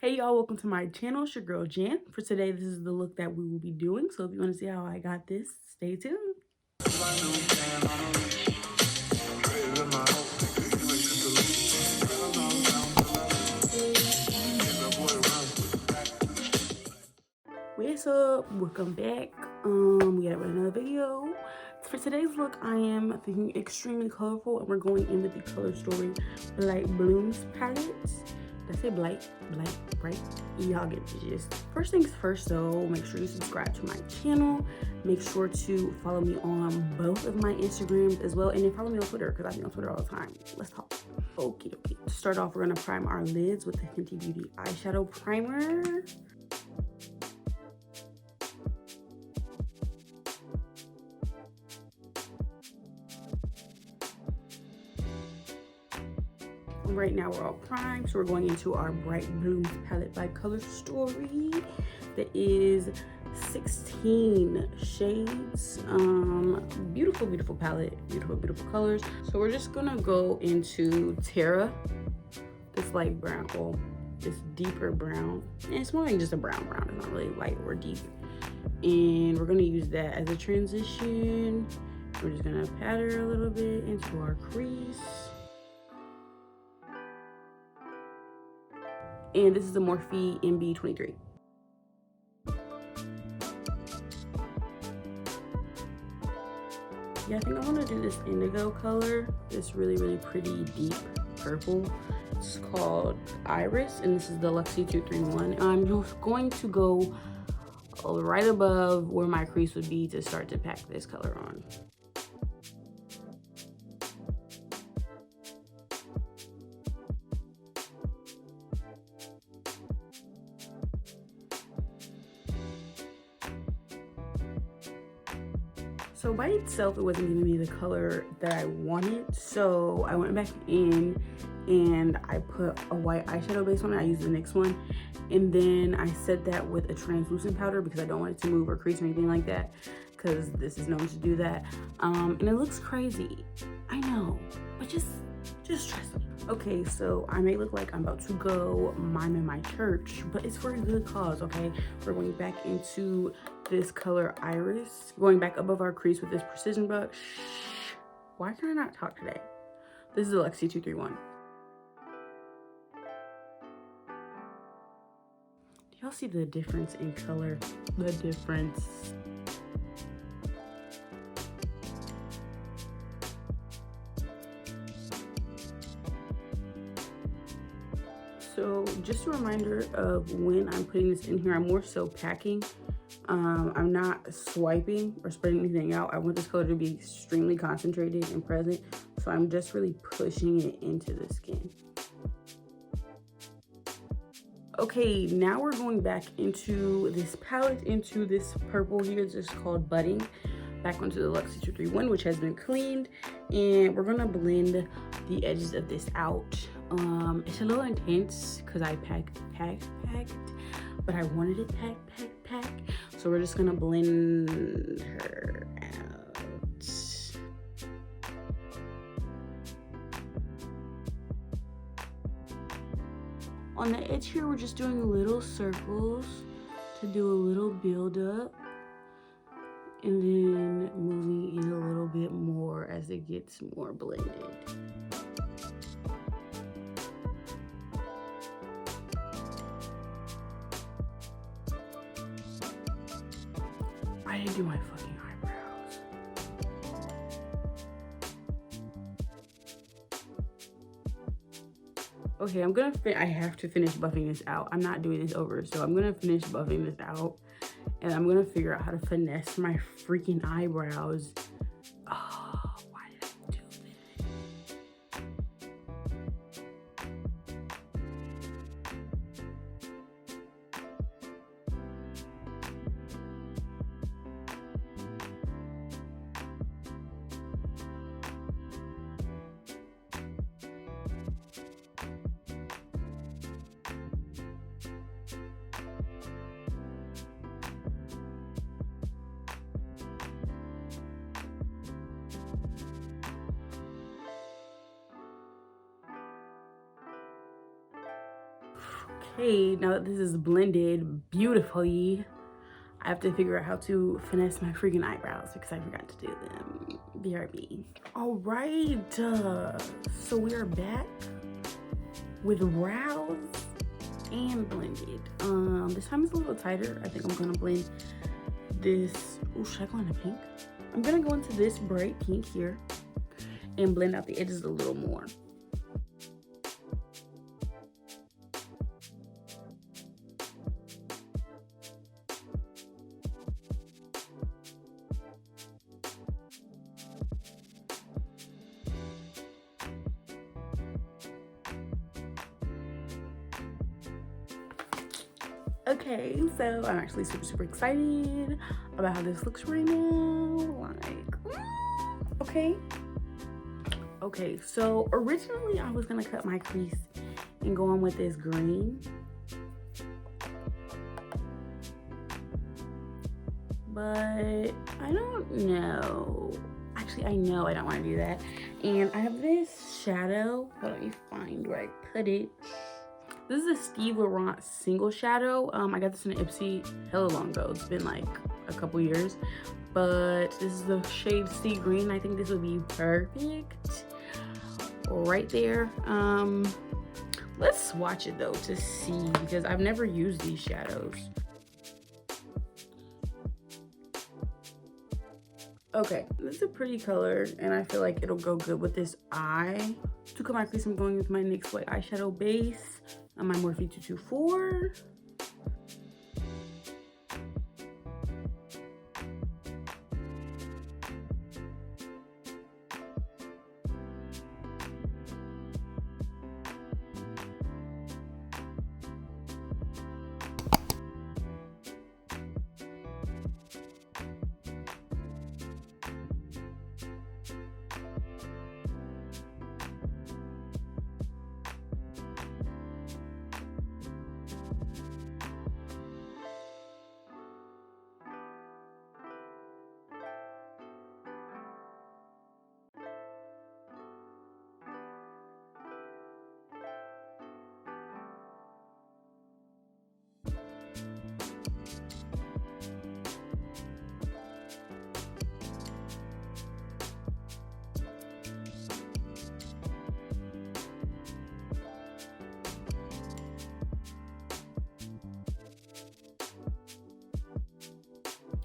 Hey y'all, welcome to my channel. It's your girl Jan. For today, this is the look that we will be doing. So if you want to see how I got this, stay tuned. What's up? Welcome back. We got another video. For today's look, I am thinking extremely colorful, and we're going in with the Color Story Blight Blooms palette. Did I say blight? Right? Y'all get the gist. First things first though, make sure you subscribe to my channel. Make sure to follow me on both of my Instagrams as well. And then follow me on Twitter, because I be on Twitter all the time. Let's talk. Okay. To start off, we're gonna prime our lids with the Fenty Beauty Eyeshadow Primer. Right now we're all primed, so we're going into our Bright Blooms palette by Color Story. That is 16 shades. Beautiful palette, beautiful colors. So we're just gonna go into Terra, this light brown, well, this deeper brown, and it's more like just a brown. It's not really light or deep. And we're gonna use that as a transition. We're just gonna pat her a little bit into our crease. And this is the Morphe MB23. Yeah, I think I want to do this indigo color, this really pretty deep purple. It's called Iris, and this is the Luxie 231. I'm just going to go right above where my crease would be to start to pack this color on. So by itself, it wasn't giving me the color that I wanted. So I went back in and I put a white eyeshadow base on it. I used the NYX one. And then I set that with a translucent powder because I don't want it to move or crease or anything like that, because this is known to do that. And it looks crazy, I know, but just trust me. Okay, so I may look like I'm about to go mime in my church, but it's for a good cause, okay? We're going back into this color Iris, going back above our crease with this precision brush. Why can I not talk today? This is the Luxie 231. Do y'all see the difference in color? The difference. So just a reminder of when I'm putting this in here, I'm more so packing. I'm not swiping or spreading anything out. I want this color to be extremely concentrated and present. So I'm just really pushing it into the skin. Okay, now we're going back into this palette, into this purple here. This is called Budding. Back onto the Luxie 231, which has been cleaned. And we're gonna blend the edges of this out. It's a little intense because I packed, but I wanted it pack. So we're just gonna blend her out. On the edge here, we're just doing little circles to do a little build up, and then moving in a little bit more as it gets more blended. I didn't do my fucking eyebrows. Okay, I have to finish buffing this out. I'm not doing this over, so I'm gonna finish buffing this out, and I'm gonna figure out how to finesse my freaking eyebrows. Oh, why did I do this? Okay, now that this is blended beautifully, I have to figure out how to finesse my freaking eyebrows because I forgot to do them. BRB. All right, so we are back with brows and blended. This time it's a little tighter. I think I'm gonna blend this. Oh, should I go into pink? I'm gonna go into this bright pink here and blend out the edges a little more. Okay, so I'm actually super excited about how this looks right now. Like, okay, so originally I was gonna cut my crease and go on with this green, but I don't know. Actually, I know I don't want to do that. And I have this shadow. Let me find where I put it. This is a Steve Laurent single shadow. I got this in an Ipsy hella long ago. It's been like a couple years, but this is the shade Sea Green. I think this would be perfect right there. Let's swatch it though to see, because I've never used these shadows. Okay, this is a pretty color and I feel like it'll go good with this eye. To cut my crease, I'm going with my NYX white eyeshadow base on my Morphe 224.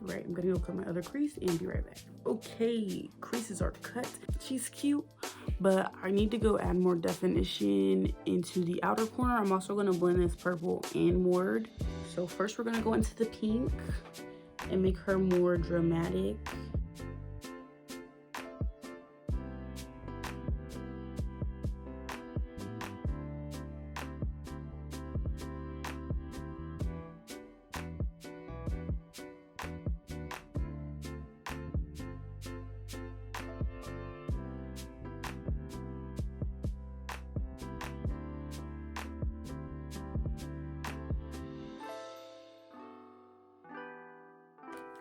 Right, I'm gonna go cut my other crease and be right back. Okay, creases are cut. She's cute, but I need to go add more definition into the outer corner. I'm also gonna blend this purple inward. So first we're gonna go into the pink and make her more dramatic.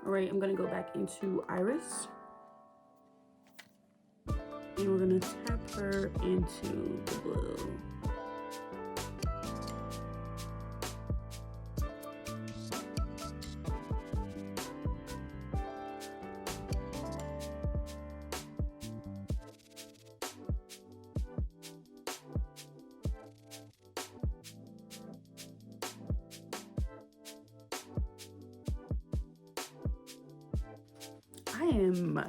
All right, I'm gonna go back into Iris. And we're gonna tap her into the blue. I am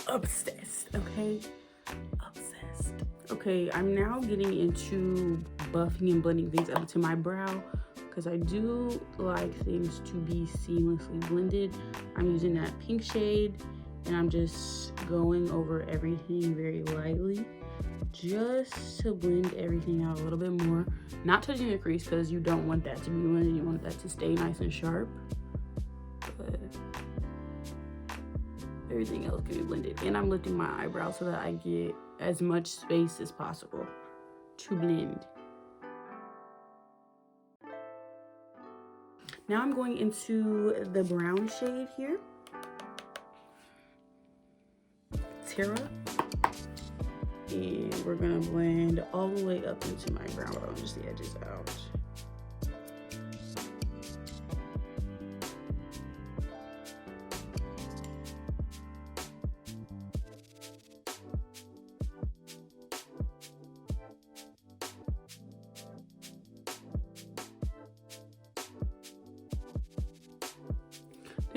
obsessed, okay? Obsessed. Okay, I'm now getting into buffing and blending things up to my brow because I do like things to be seamlessly blended. I'm using that pink shade and I'm just going over everything very lightly just to blend everything out a little bit more. Not touching the crease because you don't want that to be blended. You want that to stay nice and sharp. But everything else can be blended. And I'm lifting my eyebrow so that I get as much space as possible to blend. Now I'm going into the brown shade here. Terra. And we're gonna blend all the way up into my brow bone, just the edges out.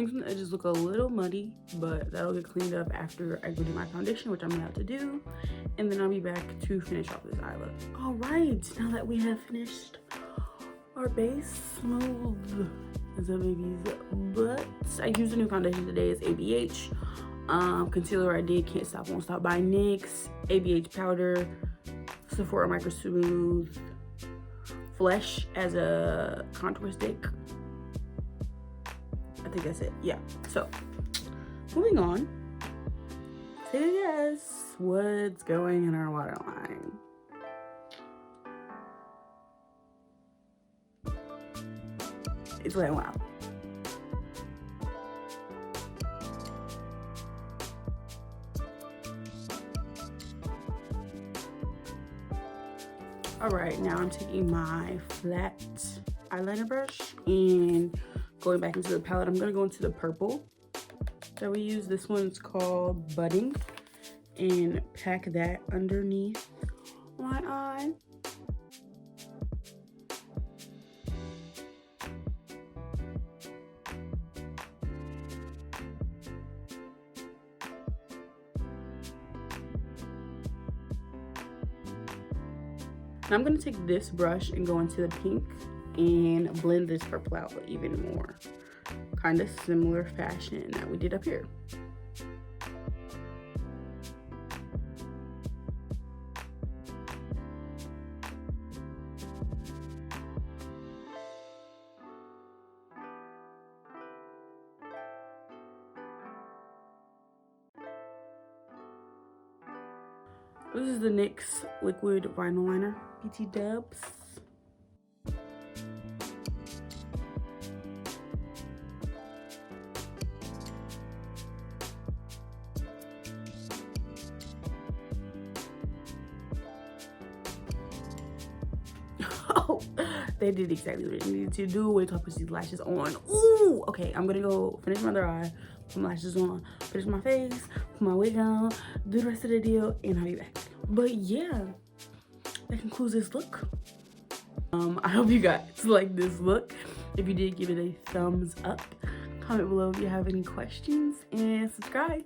think some of the edges look a little muddy, but that'll get cleaned up after I go do my foundation, which I'm about to do. And then I'll be back to finish off this eye look. All right, now that we have finished our base, smooth as a baby's butt. I used a new foundation today. It's ABH. Concealer I did Can't Stop Won't Stop by NYX. ABH powder. Sephora Micro Smooth Flesh as a contour stick. I think that's it. Yeah. So, moving on. Take a guess what's going in our waterline. It's laying wild. All right, now I'm taking my flat eyeliner brush and going back into the palette. I'm gonna go into the purple that we use. This one's called Budding, and pack that underneath my eye. Now I'm gonna take this brush and go into the pink and blend this purple out even more. Kind of similar fashion that we did up here. This is the NYX Liquid Vinyl Liner, BT Dubs. Oh, they did exactly what they needed to do. Wait till I put these lashes on. Ooh, okay, I'm gonna go finish my other eye, put my lashes on, finish my face, put my wig on, do the rest of the deal, and I'll be back. But yeah, that concludes this look. I hope you guys like this look. If you did, give it a thumbs up. Comment below if you have any questions, and subscribe.